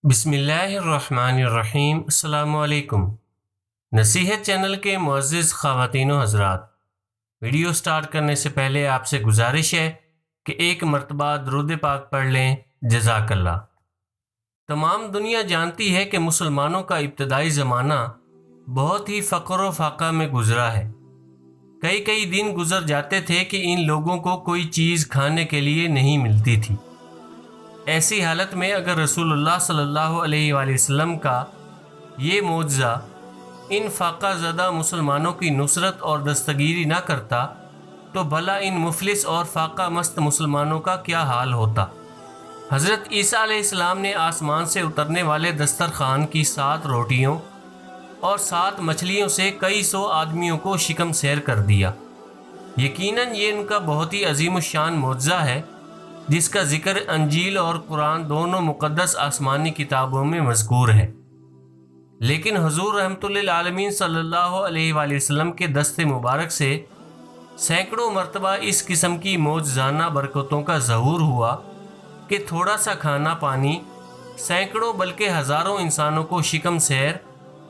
بسم اللہ الرحمن الرحیم۔ السلام علیکم۔ نصیحت چینل کے معزز خواتین و حضرات، ویڈیو سٹارٹ کرنے سے پہلے آپ سے گزارش ہے کہ ایک مرتبہ درود پاک پڑھ لیں۔ جزاک اللہ۔ تمام دنیا جانتی ہے کہ مسلمانوں کا ابتدائی زمانہ بہت ہی فقر و فاقہ میں گزرا ہے۔ کئی دن گزر جاتے تھے کہ ان لوگوں کو کوئی چیز کھانے کے لیے نہیں ملتی تھی۔ ایسی حالت میں اگر رسول اللہ صلی اللہ علیہ وآلہ وسلم کا یہ معجزہ ان فاقہ زدہ مسلمانوں کی نصرت اور دستگیری نہ کرتا تو بھلا ان مفلس اور فاقہ مست مسلمانوں کا کیا حال ہوتا۔ حضرت عیسیٰ علیہ السلام نے آسمان سے اترنے والے دسترخوان کی 7 روٹیوں اور 7 مچھلیوں سے کئی سو آدمیوں کو شکم سیر کر دیا۔ یقیناً یہ ان کا بہت ہی عظیم الشان معجزہ ہے، جس کا ذکر انجیل اور قرآن دونوں مقدس آسمانی کتابوں میں مذکور ہے۔ لیکن حضور رحمۃ للعالمین صلی اللہ علیہ وآلہ وسلم کے دست مبارک سے سینکڑوں مرتبہ اس قسم کی معجزانہ برکتوں کا ظہور ہوا کہ تھوڑا سا کھانا پانی سینکڑوں بلکہ ہزاروں انسانوں کو شکم سیر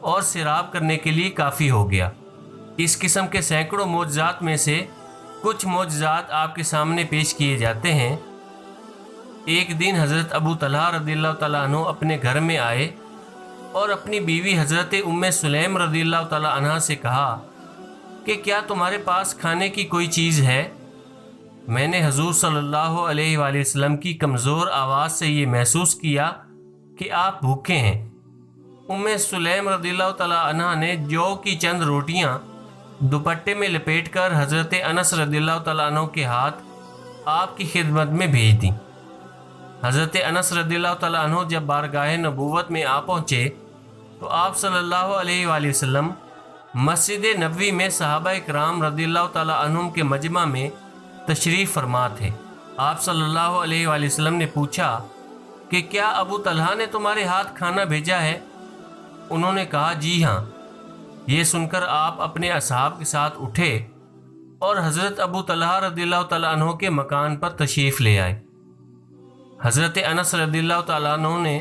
اور سیراب کرنے کے لیے کافی ہو گیا۔ اس قسم کے سینکڑوں معجزات میں سے کچھ معجزات آپ کے سامنے پیش کیے جاتے ہیں۔ ایک دن حضرت ابو طلحہ رضی اللہ تعالیٰ عنہ اپنے گھر میں آئے اور اپنی بیوی حضرت ام سلیم رضی اللہ تعالیٰ عنہ سے کہا کہ کیا تمہارے پاس کھانے کی کوئی چیز ہے؟ میں نے حضور صلی اللہ علیہ وآلہ وسلم کی کمزور آواز سے یہ محسوس کیا کہ آپ بھوکے ہیں۔ ام سلیم رضی اللہ تعالیٰ عنہ نے جو کی چند روٹیاں دوپٹے میں لپیٹ کر حضرت انس رضی اللہ تعالیٰ عنہ کے ہاتھ آپ کی خدمت میں بھیج دیں۔ حضرت انس رضی اللہ تعالیٰ عنہ جب بارگاہ نبوت میں آ پہنچے تو آپ صلی اللہ علیہ وآلہ وسلم مسجد نبوی میں صحابہ کرام رضی اللہ تعالیٰ عنہم کے مجمع میں تشریف فرما تھے۔ آپ صلی اللہ علیہ وآلہ وسلم نے پوچھا کہ کیا ابو طلحہ نے تمہارے ہاتھ کھانا بھیجا ہے؟ انہوں نے کہا جی ہاں۔ یہ سن کر آپ اپنے اصحاب کے ساتھ اٹھے اور حضرت ابو طلحہ رضی اللہ تعالیٰ عنہ کے مکان پر تشریف لے آئے۔ حضرت انس رضی اللہ تعالیٰ عنہ نے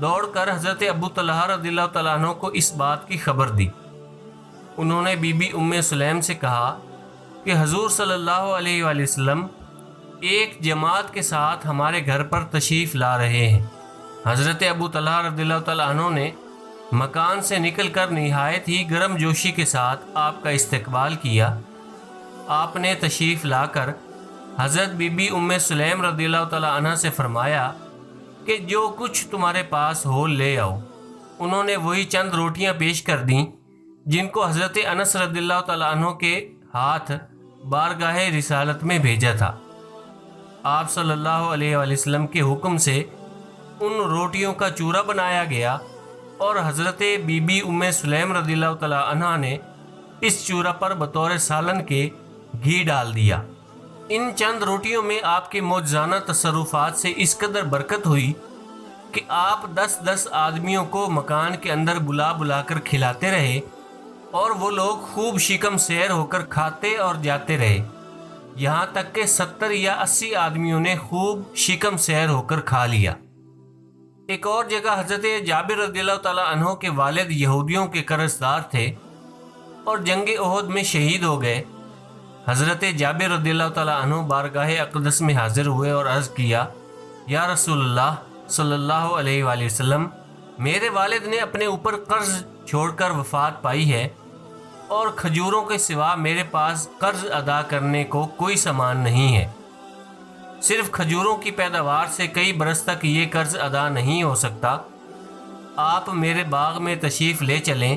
دوڑ کر حضرت ابو طلحہ رضی اللہ تعالیٰ عنہ کو اس بات کی خبر دی۔ انہوں نے بی بی ام سلیم سے کہا کہ حضور صلی اللہ علیہ وآلہ وسلم ایک جماعت کے ساتھ ہمارے گھر پر تشریف لا رہے ہیں۔ حضرت ابو طلحہ رضی اللہ تعالیٰ عنہ نے مکان سے نکل کر نہایت ہی گرم جوشی کے ساتھ آپ کا استقبال کیا۔ آپ نے تشریف لا کر حضرت بی بی ام سلیم رضی اللہ تعالیٰ عنہ سے فرمایا کہ جو کچھ تمہارے پاس ہو لے آؤ۔ انہوں نے وہی چند روٹیاں پیش کر دیں جن کو حضرت انس رضی اللہ تعالیٰ عنہ کے ہاتھ بارگاہ رسالت میں بھیجا تھا۔ آپ صلی اللہ علیہ وآلہ وسلم کے حکم سے ان روٹیوں کا چورا بنایا گیا اور حضرت بی بی ام سلیم رضی اللہ تعالیٰ عنہ نے اس چورا پر بطور سالن کے گھی ڈال دیا۔ ان چند روٹیوں میں آپ کے معجزانہ تصرفات سے اس قدر برکت ہوئی کہ آپ 10 آدمیوں کو مکان کے اندر بلا کر کھلاتے رہے اور وہ لوگ خوب شکم سیر ہو کر کھاتے اور جاتے رہے، یہاں تک کہ 70 یا 80 آدمیوں نے خوب شکم سیر ہو کر کھا لیا۔ ایک اور جگہ حضرت جابر رضی اللہ تعالیٰ عنہ کے والد یہودیوں کے قرض دار تھے اور جنگ احد میں شہید ہو گئے۔ حضرت جابر رضی اللہ تعالیٰ عنہ بارگاہ اقدس میں حاضر ہوئے اور عرض کیا یا رسول اللہ صلی اللہ علیہ وآلہ وسلم، میرے والد نے اپنے اوپر قرض چھوڑ کر وفات پائی ہے اور کھجوروں کے سوا میرے پاس قرض ادا کرنے کو کوئی سامان نہیں ہے۔ صرف کھجوروں کی پیداوار سے کئی برس تک یہ قرض ادا نہیں ہو سکتا۔ آپ میرے باغ میں تشریف لے چلیں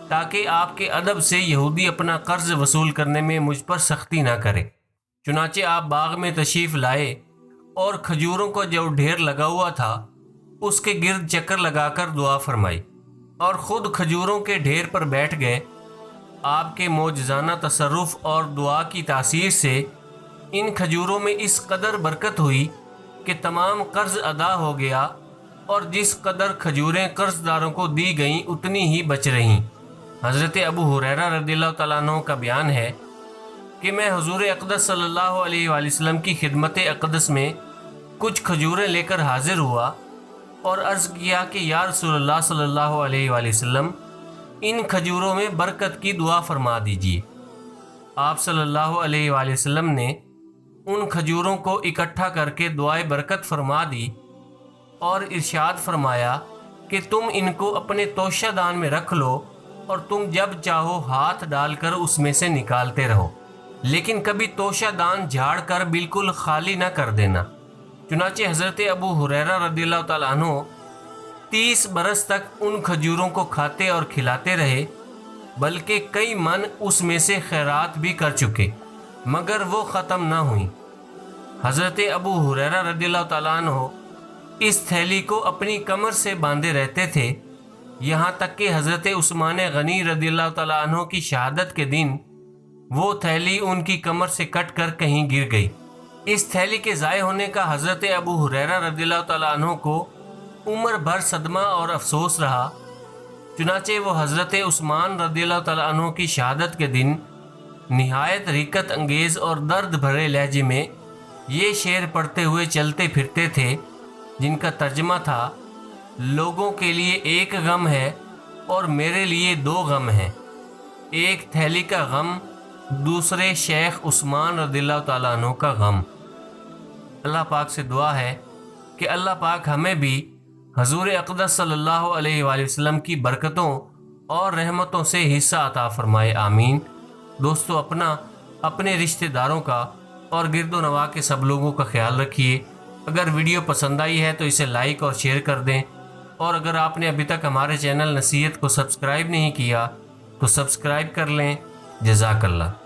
تاکہ آپ کے ادب سے یہودی اپنا قرض وصول کرنے میں مجھ پر سختی نہ کرے۔ چنانچہ آپ باغ میں تشریف لائے اور کھجوروں کا جو ڈھیر لگا ہوا تھا اس کے گرد چکر لگا کر دعا فرمائی اور خود کھجوروں کے ڈھیر پر بیٹھ گئے۔ آپ کے معجزانہ تصرف اور دعا کی تاثیر سے ان کھجوروں میں اس قدر برکت ہوئی کہ تمام قرض ادا ہو گیا اور جس قدر کھجوریں قرض داروں کو دی گئیں اتنی ہی بچ رہیں۔ حضرت ابو ہریرہ رضی اللہ تعالیٰ عنہ کا بیان ہے کہ میں حضور اقدس صلی اللہ علیہ وآلہ وسلم کی خدمت اقدس میں کچھ کھجوریں لے کر حاضر ہوا اور عرض کیا کہ یا رسول اللہ صلی اللہ علیہ وآلہ وسلم، ان کھجوروں میں برکت کی دعا فرما دیجیے۔ آپ صلی اللہ علیہ وآلہ وسلم نے ان کھجوروں کو اکٹھا کر کے دعائے برکت فرما دی اور ارشاد فرمایا کہ تم ان کو اپنے توشہ دان میں رکھ لو اور تم جب چاہو ہاتھ ڈال کر اس میں سے نکالتے رہو، لیکن کبھی توشہ دان جھاڑ کر بالکل خالی نہ کر دینا۔ چنانچہ حضرت ابو ہریرہ رضی اللہ تعالیٰ عنہ 30 برس تک ان کھجوروں کو کھاتے اور کھلاتے رہے، بلکہ کئی من اس میں سے خیرات بھی کر چکے، مگر وہ ختم نہ ہوئیں۔ حضرت ابو ہریرہ رضی اللہ تعالیٰ عنہ اس تھیلی کو اپنی کمر سے باندھے رہتے تھے، یہاں تک کہ حضرت عثمان غنی رضی اللہ تعالیٰ عنہ کی شہادت کے دن وہ تھیلی ان کی کمر سے کٹ کر کہیں گر گئی۔ اس تھیلی کے ضائع ہونے کا حضرت ابو ہریرہ رضی اللہ تعالیٰ عنہ کو عمر بھر صدمہ اور افسوس رہا، چنانچہ وہ حضرت عثمان رضی اللہ تعالیٰ عنہ کی شہادت کے دن نہایت رقت انگیز اور درد بھرے لہجے میں یہ شعر پڑھتے ہوئے چلتے پھرتے تھے، جن کا ترجمہ تھا: لوگوں کے لیے ایک غم ہے اور میرے لیے 2 غم ہیں، ایک تھیلی کا غم، دوسرے شیخ عثمان رضی اللہ تعالیٰ عنہ کا غم۔ اللہ پاک سے دعا ہے کہ اللہ پاک ہمیں بھی حضور اقدس صلی اللہ علیہ وآلہ وسلم کی برکتوں اور رحمتوں سے حصہ عطا فرمائے، آمین۔ دوستو، اپنے رشتہ داروں کا اور گرد و نواح کے سب لوگوں کا خیال رکھیے۔ اگر ویڈیو پسند آئی ہے تو اسے لائک اور شیئر کر دیں، اور اگر آپ نے ابھی تک ہمارے چینل نصیحت کو سبسکرائب نہیں کیا تو سبسکرائب کر لیں۔ جزاک اللہ۔